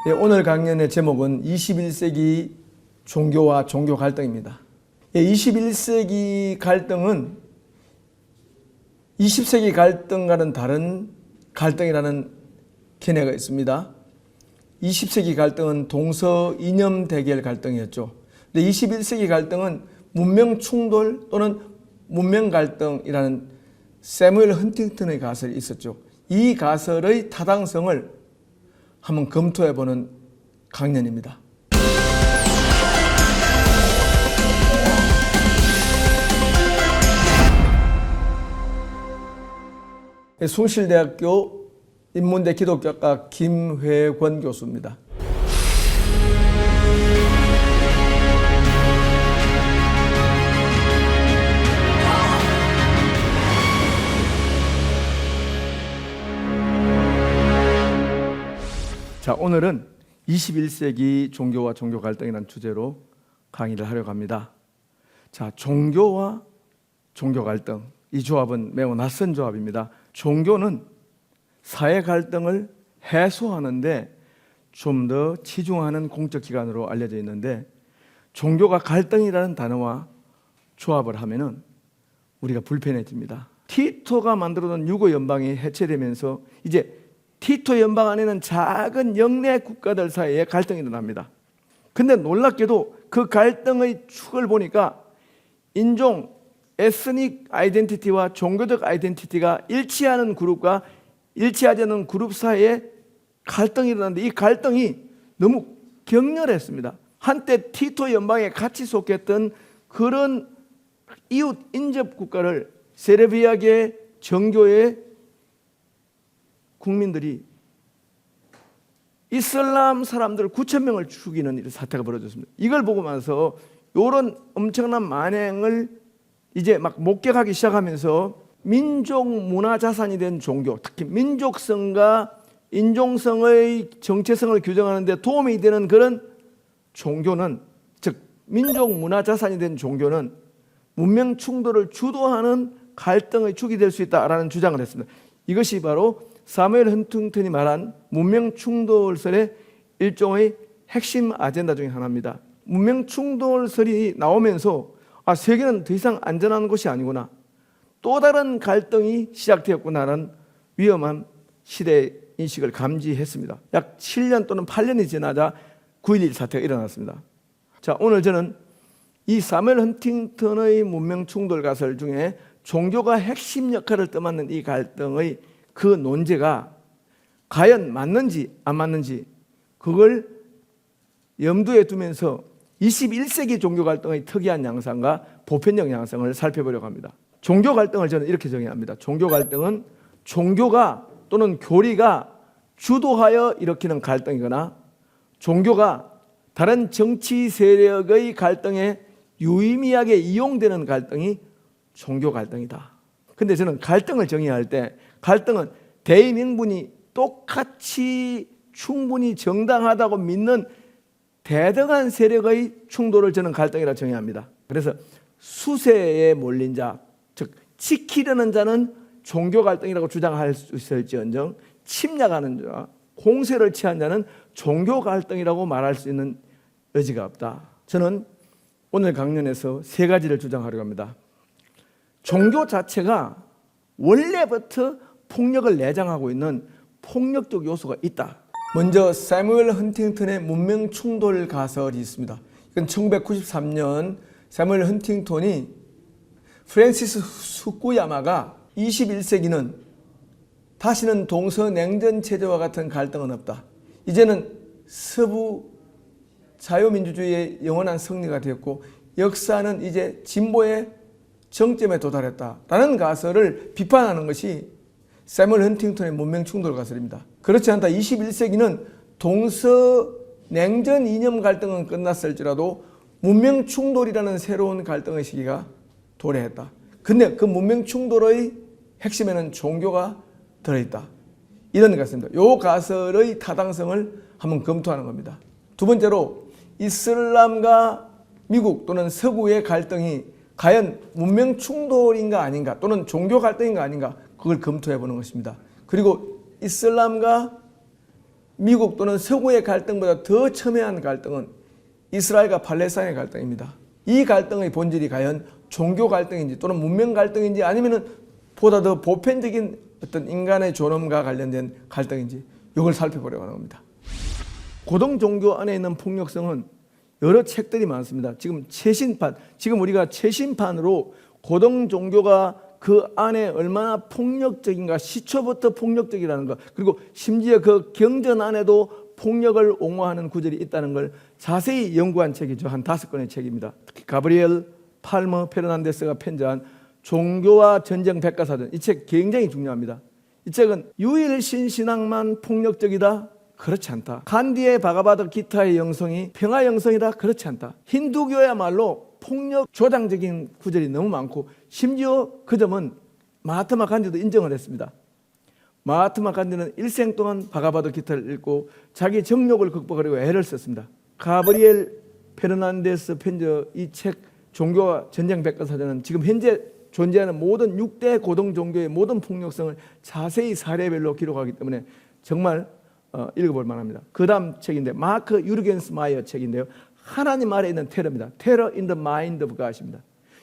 오늘 강연의 제목은 21세기 종교와 종교 갈등입니다. 21세기 갈등은 20세기 갈등과는 다른 갈등이라는 견해가 있습니다. 20세기 갈등은 동서 이념 대결 갈등이었죠. 근데 21세기 갈등은 문명 충돌 또는 문명 갈등이라는 세무엘 헌팅턴의 가설이 있었죠. 이 가설의 타당성을 한번 검토해보는 강연입니다. 숭실대학교 인문대 기독교학과 김회권 교수입니다. 자, 오늘은 21세기 종교와 종교 갈등이라는 주제로 강의를 하려고 합니다. 자, 종교와 종교 갈등, 이 조합은 매우 낯선 조합입니다. 종교는 사회 갈등을 해소하는데 좀 더 치중하는 공적 기관으로 알려져 있는데, 종교가 갈등이라는 단어와 조합을 하면은 우리가 불편해집니다. 티토가 만들어둔 유고 연방이 해체되면서 이제 티토 연방 안에는 작은 영내 국가들 사이에 갈등이 일어납니다. 근데 놀랍게도 그 갈등의 축을 보니까 인종, 에스닉 아이덴티티와 종교적 아이덴티티가 일치하는 그룹과 일치하지 않는 그룹 사이에 갈등이 일어났는데, 이 갈등이 너무 격렬했습니다. 한때 티토 연방에 같이 속했던 그런 이웃 인접 국가를 세르비아계 정교의 국민들이 이슬람 사람들 9,000명을 죽이는 이런 사태가 벌어졌습니다. 이걸 보고 나서 이런 엄청난 만행을 이제 막 목격하기 시작하면서 민족 문화 자산이 된 종교, 특히 민족성과 인종성의 정체성을 규정하는 데 도움이 되는 그런 종교는, 즉 민족 문화 자산이 된 종교는 문명 충돌을 주도하는 갈등의 축이 될 수 있다라는 주장을 했습니다. 이것이 바로 사무엘 헌팅턴이 말한 문명 충돌설의 일종의 핵심 아젠다 중에 하나입니다. 문명 충돌설이 나오면서 세계는 더 이상 안전한 곳이 아니구나, 또 다른 갈등이 시작되었구나라는 위험한 시대 인식을 감지했습니다. 약 7년 또는 8년이 지나자 9.11 사태가 일어났습니다. 자, 오늘 저는 이 사무엘 헌팅턴의 문명 충돌 가설 중에 종교가 핵심 역할을 떠맡는 이 갈등의 그 논제가 과연 맞는지 안 맞는지, 그걸 염두에 두면서 21세기 종교 갈등의 특이한 양상과 보편적 양상을 살펴보려고 합니다. 종교 갈등을 저는 이렇게 정의합니다. 종교 갈등은 종교가 또는 교리가 주도하여 일으키는 갈등이거나 종교가 다른 정치 세력의 갈등에 유의미하게 이용되는 갈등이 종교 갈등이다. 근데 저는 갈등을 정의할 때 갈등은 대의명분이 똑같이 충분히 정당하다고 믿는 대등한 세력의 충돌을 저는 갈등이라고 정의합니다. 그래서 수세에 몰린 자, 즉 지키려는 자는 종교 갈등이라고 주장할 수 있을지언정 침략하는 자, 공세를 취한 자는 종교 갈등이라고 말할 수 있는 여지가 없다. 저는 오늘 강연에서 세 가지를 주장하려고 합니다. 종교 자체가 원래부터 폭력을 내장하고 있는 폭력적 요소가 있다. 먼저 사무엘 헌팅턴의 문명 충돌 가설이 있습니다. 이건 1993년 사무엘 헌팅턴이 프랜시스 후쿠야마가 21세기는 다시는 동서냉전 체제와 같은 갈등은 없다, 이제는 서부 자유민주주의의 영원한 승리가 되었고 역사는 이제 진보의 정점에 도달했다라는 가설을 비판하는 것이 사무엘 헌팅턴의 문명 충돌 가설입니다. 그렇지 않다. 21세기는 동서냉전 이념 갈등은 끝났을지라도 문명 충돌이라는 새로운 갈등의 시기가 도래했다. 근데 그 문명 충돌의 핵심에는 종교가 들어있다, 이런 가설입니다. 이 가설의 타당성을 한번 검토하는 겁니다. 두 번째로 이슬람과 미국 또는 서구의 갈등이 과연 문명 충돌인가 아닌가, 또는 종교 갈등인가 아닌가, 그걸 검토해 보는 것입니다. 그리고 이슬람과 미국 또는 서구의 갈등보다 더 첨예한 갈등은 이스라엘과 팔레스타인의 갈등입니다. 이 갈등의 본질이 과연 종교 갈등인지 또는 문명 갈등인지 아니면 보다 더 보편적인 어떤 인간의 존엄과 관련된 갈등인지 이걸 살펴보려고 하는 겁니다. 고등 종교 안에 있는 폭력성은 여러 책들이 많습니다. 지금 최신판, 지금 우리가 최신판으로 고등 종교가 그 안에 얼마나 폭력적인가, 시초부터 폭력적이라는 것, 그리고 심지어 그 경전 안에도 폭력을 옹호하는 구절이 있다는 걸 자세히 연구한 책이죠. 한 5권의 책입니다. 특히 가브리엘 팔머 페르난데스가 편지한 종교와 전쟁 백과사전, 이 책 굉장히 중요합니다. 이 책은 유일신 신앙만 폭력적이다? 그렇지 않다. 간디의 바가바드 기타의 영성이 평화 영성이다? 그렇지 않다. 힌두교야말로 폭력 조장적인 구절이 너무 많고, 심지어 그 점은 마하트마 간디도 인정을 했습니다. 마하트마 간디는 일생 동안 바가바드 기타를 읽고 자기 정욕을 극복하려고 애를 썼습니다. 가브리엘 페르난데스 편지 이 책 종교와 전쟁 백과사전은 지금 현재 존재하는 모든 6대 고등 종교의 모든 폭력성을 자세히 사례별로 기록하기 때문에 정말 읽어볼 만합니다. 그 다음 책인데 마크 유르겐스 마이어 책인데요. 하나님 아래 있는 테러입니다. 테러 인 더 마인드 오브 갓입니다.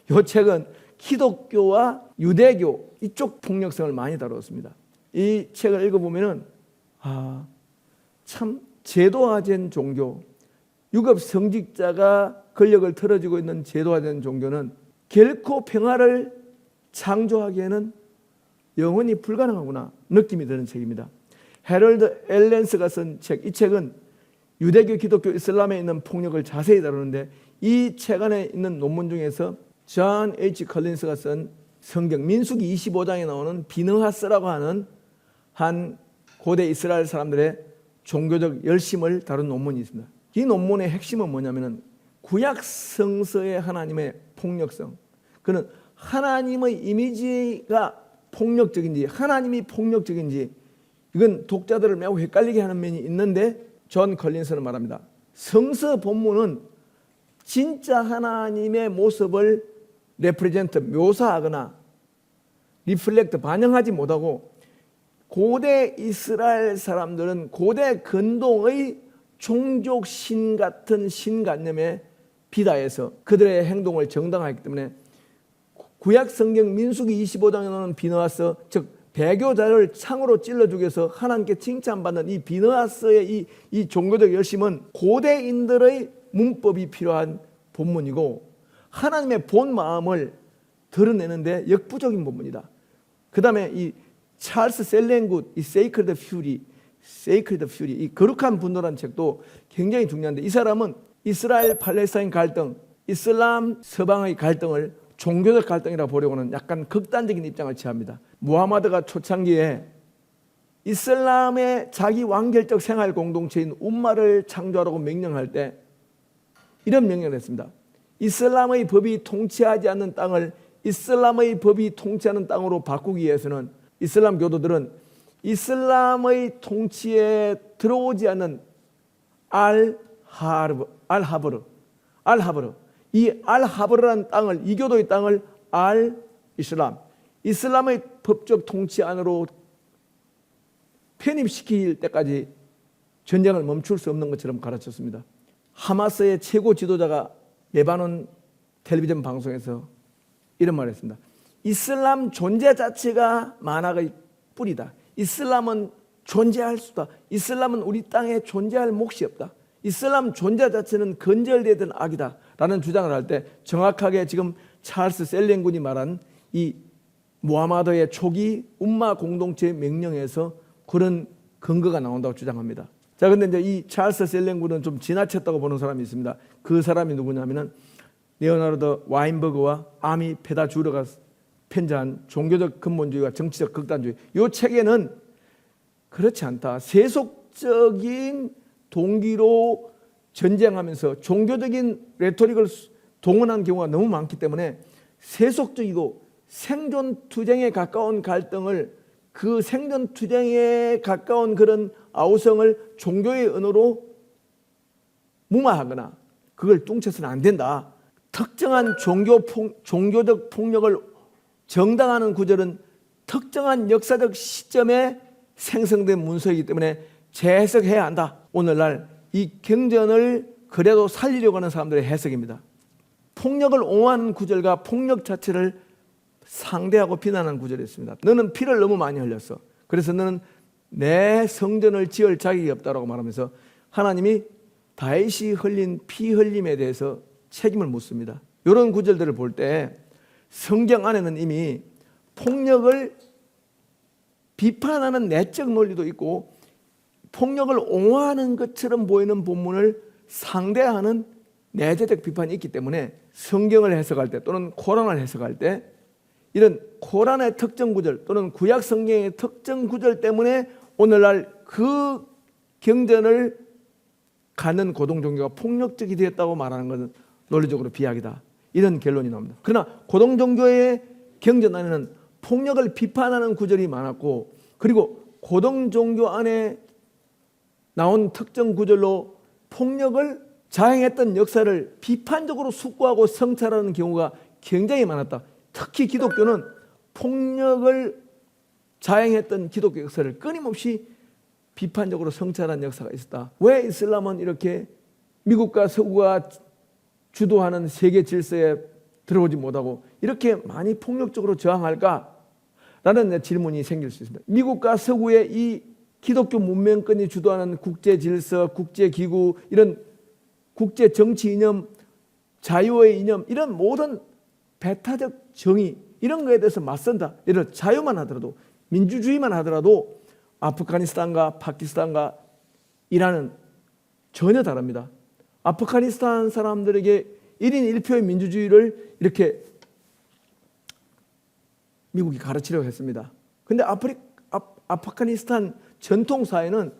이 책은 기독교와 유대교 이쪽 폭력성을 많이 다뤘습니다. 이 책을 읽어보면은 참 제도화된 종교, 유급 성직자가 권력을 틀어지고 있는 제도화된 종교는 결코 평화를 창조하기에는 영원히 불가능하구나 느낌이 드는 책입니다. 헤럴드 앨런스가 쓴 책, 이 책은 유대교, 기독교, 이슬람에 있는 폭력을 자세히 다루는데 이 책 안에 있는 논문 중에서 존 H. 컬린스가 쓴 성경 민수기 25장에 나오는 비느하스라고 하는 한 고대 이스라엘 사람들의 종교적 열심을 다룬 논문이 있습니다. 이 논문의 핵심은 뭐냐면은 구약 성서의 하나님의 폭력성, 그는 하나님의 이미지가 폭력적인지 하나님이 폭력적인지 이건 독자들을 매우 헷갈리게 하는 면이 있는데 존 컬린스는 말합니다. 성서 본문은 진짜 하나님의 모습을 레프레젠트, 묘사하거나 리플렉트, 반영하지 못하고 고대 이스라엘 사람들은 고대 근동의 종족 신 같은 신관념에 비다해서 그들의 행동을 정당화했기 때문에 구약 성경 민수기 25장에 나오는 비느하스, 즉 배교자를 창으로 찔러 죽여서 하나님께 칭찬받는 이 비느하스의 이 종교적 열심은 고대인들의 문법이 필요한 본문이고 하나님의 본 마음을 드러내는데 역부족인 본문이다. 그 다음에 이 찰스 셀렌굿, 이 Sacred Fury, 이 거룩한 분노라는 책도 굉장히 중요한데 이 사람은 이스라엘 팔레스타인 갈등, 이슬람 서방의 갈등을 종교적 갈등이라 보려고 하는 약간 극단적인 입장을 취합니다. 무하마드가 초창기에 이슬람의 자기 완결적 생활 공동체인 umma를 창조하라고 명령할 때 이런 명령을 했습니다. 이슬람의 법이 통치하지 않는 땅을 이슬람의 법이 통치하는 땅으로 바꾸기 위해서는 이슬람 교도들은 이슬람의 통치에 들어오지 않는 알하브르, 이 알하브르라는 땅을, 이 교도의 땅을 이슬람의 법적 통치 안으로 편입시킬 때까지 전쟁을 멈출 수 없는 것처럼 가르쳤습니다. 하마스의 최고 지도자가 레바논 텔레비전 방송에서 이런 말을 했습니다. 이슬람 존재 자체가 만악의 뿌리다. 이슬람은 존재할 수다. 이슬람은 우리 땅에 존재할 몫이 없다. 이슬람 존재 자체는 건절되던 악이다 라는 주장을 할 때 정확하게 지금 찰스 셀렌군이 말한 이 무하마드의 초기 umma 공동체 명령에서 그런 근거가 나온다고 주장합니다. 자, 근데 이제 이 찰스 셀렌군은 좀 지나쳤다고 보는 사람이 있습니다. 그 사람이 누구냐면은 레오나르도 와인버그와 아미 페다주르가 편지한 종교적 근본주의와 정치적 극단주의, 이 책에는 그렇지 않다. 세속적인 동기로 전쟁하면서 종교적인 레토릭을 동원한 경우가 너무 많기 때문에 세속적이고 생존투쟁에 가까운 갈등을, 그 생존투쟁에 가까운 그런 아우성을 종교의 언어로 무마하거나 그걸 뚱쳐서는 안 된다. 특정한 종교적 폭력을 정당화하는 구절은 특정한 역사적 시점에 생성된 문서이기 때문에 재해석해야 한다. 오늘날 이 경전을 그래도 살리려고 하는 사람들의 해석입니다. 폭력을 옹호하는 구절과 폭력 자체를 상대하고 비난하는 구절이 있습니다. 너는 피를 너무 많이 흘렸어. 그래서 너는 내 성전을 지을 자격이 없다라고 말하면서 하나님이 다윗이 흘린 피 흘림에 대해서 책임을 묻습니다. 이런 구절들을 볼 때 성경 안에는 이미 폭력을 비판하는 내적 논리도 있고 폭력을 옹호하는 것처럼 보이는 본문을 상대하는 내재적 비판이 있기 때문에 성경을 해석할 때 또는 코란을 해석할 때 이런 코란의 특정 구절 또는 구약 성경의 특정 구절 때문에 오늘날 그 경전을 갖는 고등 종교가 폭력적이 되었다고 말하는 것은 논리적으로 비약이다. 이런 결론이 나옵니다. 그러나 고등 종교의 경전 안에는 폭력을 비판하는 구절이 많았고 그리고 고등 종교 안에 나온 특정 구절로 폭력을 자행했던 역사를 비판적으로 숙고하고 성찰하는 경우가 굉장히 많았다. 특히 기독교는 폭력을 자행했던 기독교 역사를 끊임없이 비판적으로 성찰한 역사가 있었다. 왜 이슬람은 이렇게 미국과 서구가 주도하는 세계 질서에 들어오지 못하고 이렇게 많이 폭력적으로 저항할까? 라는 질문이 생길 수 있습니다. 미국과 서구의 이 기독교 문명권이 주도하는 국제 질서, 국제 기구, 이런 국제 정치 이념, 자유의 이념, 이런 모든 배타적 정의, 이런 거에 대해서 맞선다. 예를 들어 자유만 하더라도, 민주주의만 하더라도 아프가니스탄과 파키스탄과 이란은 전혀 다릅니다. 아프가니스탄 사람들에게 1인 1표의 민주주의를 이렇게 미국이 가르치려고 했습니다. 그런데 아프가니스탄 전통사회는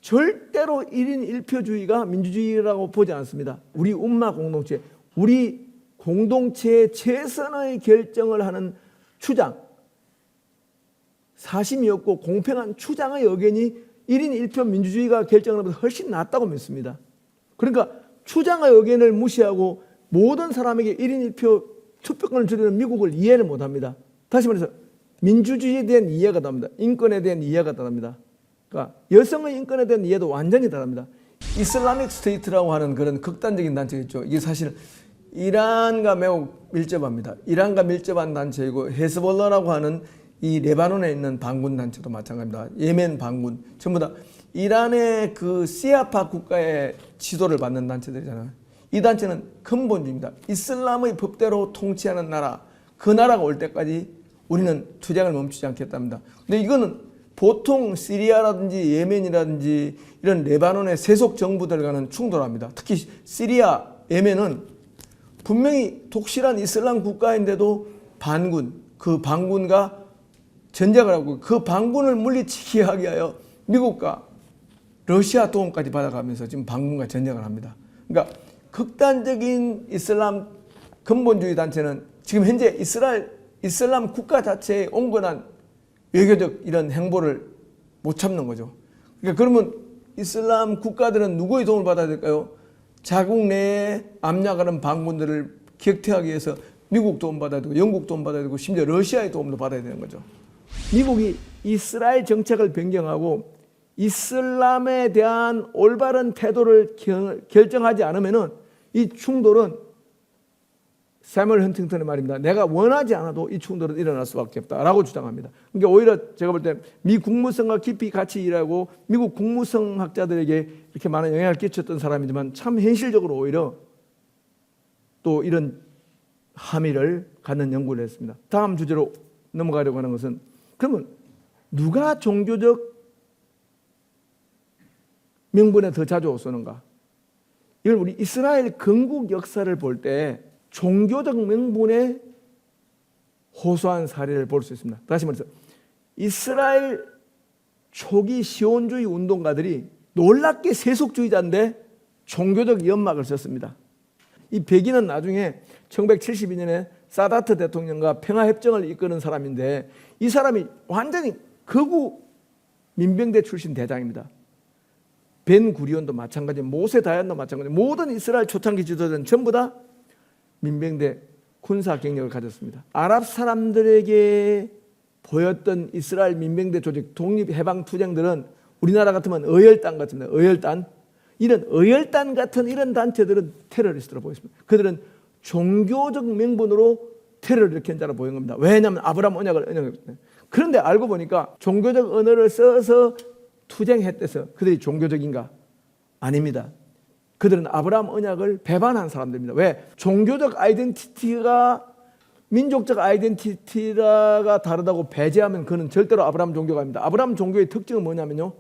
절대로 1인 1표주의가 민주주의라고 보지 않습니다. 우리 umma 공동체, 우리 공동체의 최선의 결정을 하는 추장, 사심이 없고 공평한 추장의 의견이 1인 1표 민주주의가 결정하는 것보다 훨씬 낫다고 믿습니다. 그러니까 추장의 의견을 무시하고 모든 사람에게 1인 1표 투표권을 주려는 미국을 이해를 못합니다. 다시 말해서 민주주의에 대한 이해가 다릅니다. 인권에 대한 이해가 다릅니다. 그러니까 여성의 인권에 대한 이해도 완전히 다릅니다. 이슬라믹 스테이트라고 하는 그런 극단적인 단체가 있죠. 이게 사실 이란과 매우 밀접합니다. 이란과 밀접한 단체이고 헤즈볼라라고 하는 이 레바논에 있는 반군 단체도 마찬가지입니다. 예멘 반군 전부 다 이란의 그 시아파 국가의 지도를 받는 단체들이잖아요. 이 단체는 근본주의입니다. 이슬람의 법대로 통치하는 나라, 그 나라가 올 때까지 우리는 투쟁을 멈추지 않겠답니다. 근데 이거는 보통 시리아라든지 예멘이라든지 이런 레바논의 세속 정부들과는 충돌합니다. 특히 시리아, 예멘은 분명히 독실한 이슬람 국가인데도 반군, 그 반군과 전쟁을 하고 그 반군을 물리치기 하기 위하여 미국과 러시아 도움까지 받아가면서 지금 반군과 전쟁을 합니다. 그러니까 극단적인 이슬람 근본주의 단체는 지금 현재 이슬람 국가 자체의 온건한 외교적 이런 행보를 못 참는 거죠. 그러니까 그러면 이슬람 국가들은 누구의 도움을 받아야 될까요? 자국 내에 압력하는 반군들을 격퇴하기 위해서 미국 도움 받아야 되고 영국 도움 받아야 되고 심지어 러시아의 도움도 받아야 되는 거죠. 미국이 이스라엘 정책을 변경하고 이슬람에 대한 올바른 태도를 결정하지 않으면은 이 충돌은 사무엘 헌팅턴의 말입니다. 내가 원하지 않아도 이 충돌은 일어날 수밖에 없다라고 주장합니다. 그러니까 오히려 제가 볼 때 미 국무성과 깊이 같이 일하고 미국 국무성 학자들에게 이렇게 많은 영향을 끼쳤던 사람이지만 참 현실적으로 오히려 또 이런 함의를 갖는 연구를 했습니다. 다음 주제로 넘어가려고 하는 것은 그러면 누가 종교적 명분에 더 자주 쏘는가? 이걸 우리 이스라엘 건국 역사를 볼 때 종교적 명분에 호소한 사례를 볼 수 있습니다. 다시 말해서 이스라엘 초기 시온주의 운동가들이 놀랍게 세속주의자인데 종교적 연막을 썼습니다. 이 백인은 나중에 1972년에 사다트 대통령과 평화협정을 이끄는 사람인데 이 사람이 완전히 극우 민병대 출신 대장입니다. 벤 구리온도 마찬가지, 모세 다얀도 마찬가지, 모든 이스라엘 초창기 지도자는 전부 다 민병대 군사 경력을 가졌습니다. 아랍 사람들에게 보였던 이스라엘 민병대 조직 독립해방 투쟁들은 우리나라 같으면 어열단 같습니다. 어열단. 이런 어열단 같은 이런 단체들은 테러리스트로 보였습니다. 그들은 종교적 명분으로 테러를 일으킨 자로 보인 겁니다. 왜냐하면 아브라함 언약을 언약했거든요. 그런데 알고 보니까 종교적 언어를 써서 투쟁했대서 그들이 종교적인가? 아닙니다. 그들은 아브라함 언약을 배반한 사람들입니다. 왜? 종교적 아이덴티티가 민족적 아이덴티티가 다르다고 배제하면 그는 절대로 아브라함 종교가 아닙니다. 아브라함 종교의 특징은 뭐냐면요,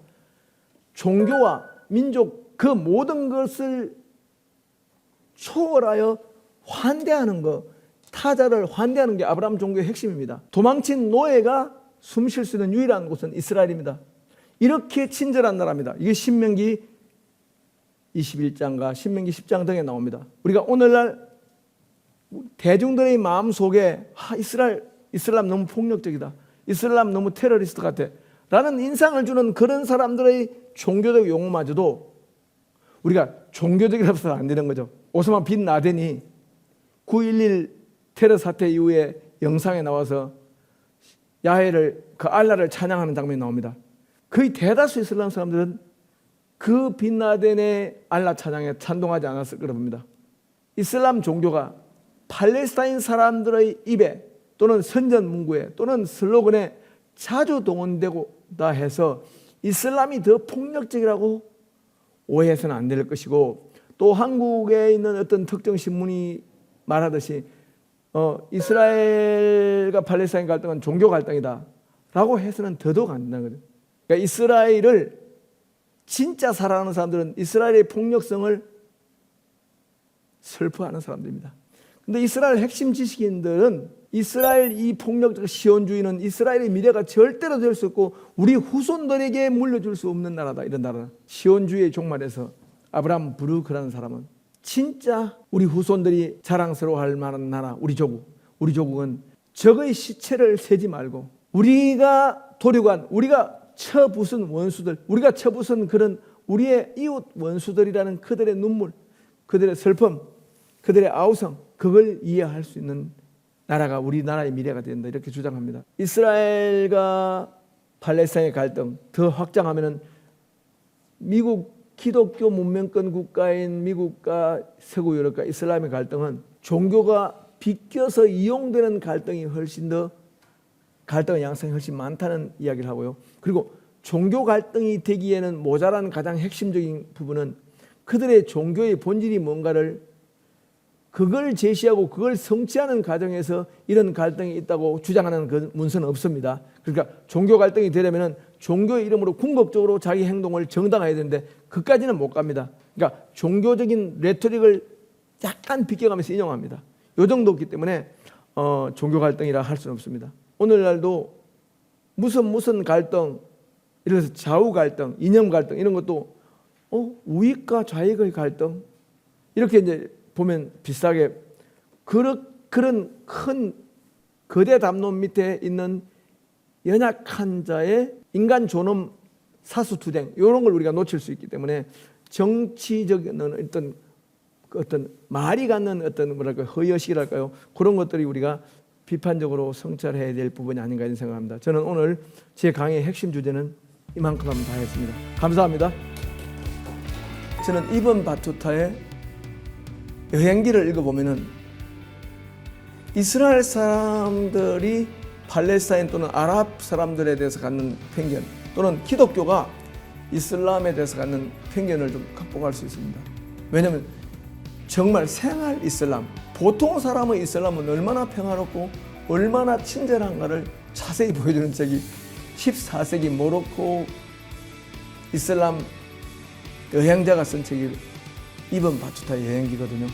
종교와 민족 그 모든 것을 초월하여 환대하는 것, 타자를 환대하는 게 아브라함 종교의 핵심입니다. 도망친 노예가 숨 쉴 수 있는 유일한 곳은 이스라엘입니다. 이렇게 친절한 나라입니다. 이게 신명기 21장과 신명기 10장 등에 나옵니다. 우리가 오늘날 대중들의 마음속에 이슬람 너무 폭력적이다, 이슬람 너무 테러리스트 같아 라는 인상을 주는 그런 사람들의 종교적 용어마저도 우리가 종교적이라고 해서 안 되는 거죠. 오스만 빈 라덴이 9.11 테러 사태 이후에 영상에 나와서 야훼를, 그 알라를 찬양하는 장면이 나옵니다. 거의 대다수 이슬람 사람들은 그 빈 라덴의 알라 찬양에 찬동하지 않았을 거라 봅니다. 이슬람 종교가 팔레스타인 사람들의 입에 또는 선전 문구에 또는 슬로건에 자주 동원되고다 해서 이슬람이 더 폭력적이라고 오해해서는 안 될 것이고, 또 한국에 있는 어떤 특정 신문이 말하듯이 이스라엘과 팔레스타인 갈등은 종교 갈등이다 라고 해서는 더더욱 안 된다는 거죠. 그러니까 이스라엘을 진짜 사랑하는 사람들은 이스라엘의 폭력성을 슬퍼하는 사람들입니다. 근데 이스라엘 핵심 지식인들은 이스라엘 이 폭력적 시온주의는 이스라엘의 미래가 절대로 될 수 없고 우리 후손들에게 물려줄 수 없는 나라다, 이런 나라. 시온주의의 종말에서 아브라함 부르크라는 사람은 진짜 우리 후손들이 자랑스러워할 만한 나라, 우리 조국은 적의 시체를 세지 말고 우리가 도륙한, 우리가 쳐부순 원수들, 우리가 쳐부순 그런 우리의 이웃 원수들이라는 그들의 눈물, 그들의 슬픔, 그들의 아우성, 그걸 이해할 수 있는 나라가 우리나라의 미래가 된다, 이렇게 주장합니다. 이스라엘과 팔레스타인의 갈등 더 확장하면은 미국 기독교 문명권 국가인 미국과 서구 유럽과 이슬람의 갈등은 종교가 비껴서 이용되는 갈등이 훨씬 더, 갈등의 양상이 훨씬 많다는 이야기를 하고요. 그리고 종교 갈등이 되기에는 모자란 가장 핵심적인 부분은 그들의 종교의 본질이 뭔가를 그걸 제시하고 그걸 성취하는 과정에서 이런 갈등이 있다고 주장하는 그 문서는 없습니다. 그러니까 종교 갈등이 되려면 종교의 이름으로 궁극적으로 자기 행동을 정당화해야 되는데 그까지는 못 갑니다. 그러니까 종교적인 레토릭을 약간 비껴가면서 인용합니다. 이 정도였기 때문에 종교 갈등이라 할 수는 없습니다. 오늘날도 무슨 갈등, 예를 들어서 좌우 갈등, 이념 갈등 이런 것도 우익과 좌익의 갈등 이렇게 이제 보면 비슷하게 그런 큰 거대 담론 밑에 있는 연약한 자의 인간 존엄 사수투쟁, 이런 걸 우리가 놓칠 수 있기 때문에 정치적인 어떤 말이 갖는 어떤 뭐랄까 허여식이랄까요, 그런 것들이 우리가 비판적으로 성찰해야 될 부분이 아닌가 이런 생각합니다. 저는 오늘 제 강의의 핵심 주제는 이만큼 하면 다 했습니다. 감사합니다. 저는 이번 바투타의 여행기를 읽어보면은 이스라엘 사람들이 팔레스타인 또는 아랍 사람들에 대해서 갖는 편견, 또는 기독교가 이슬람에 대해서 갖는 편견을 좀 극복할 수 있습니다. 왜냐하면 정말 생활 이슬람, 보통 사람의 이슬람은 얼마나 평화롭고 얼마나 친절한가를 자세히 보여주는 책이 14세기 모로코 이슬람 여행자가 쓴 책이 이번 바투타 여행기거든요.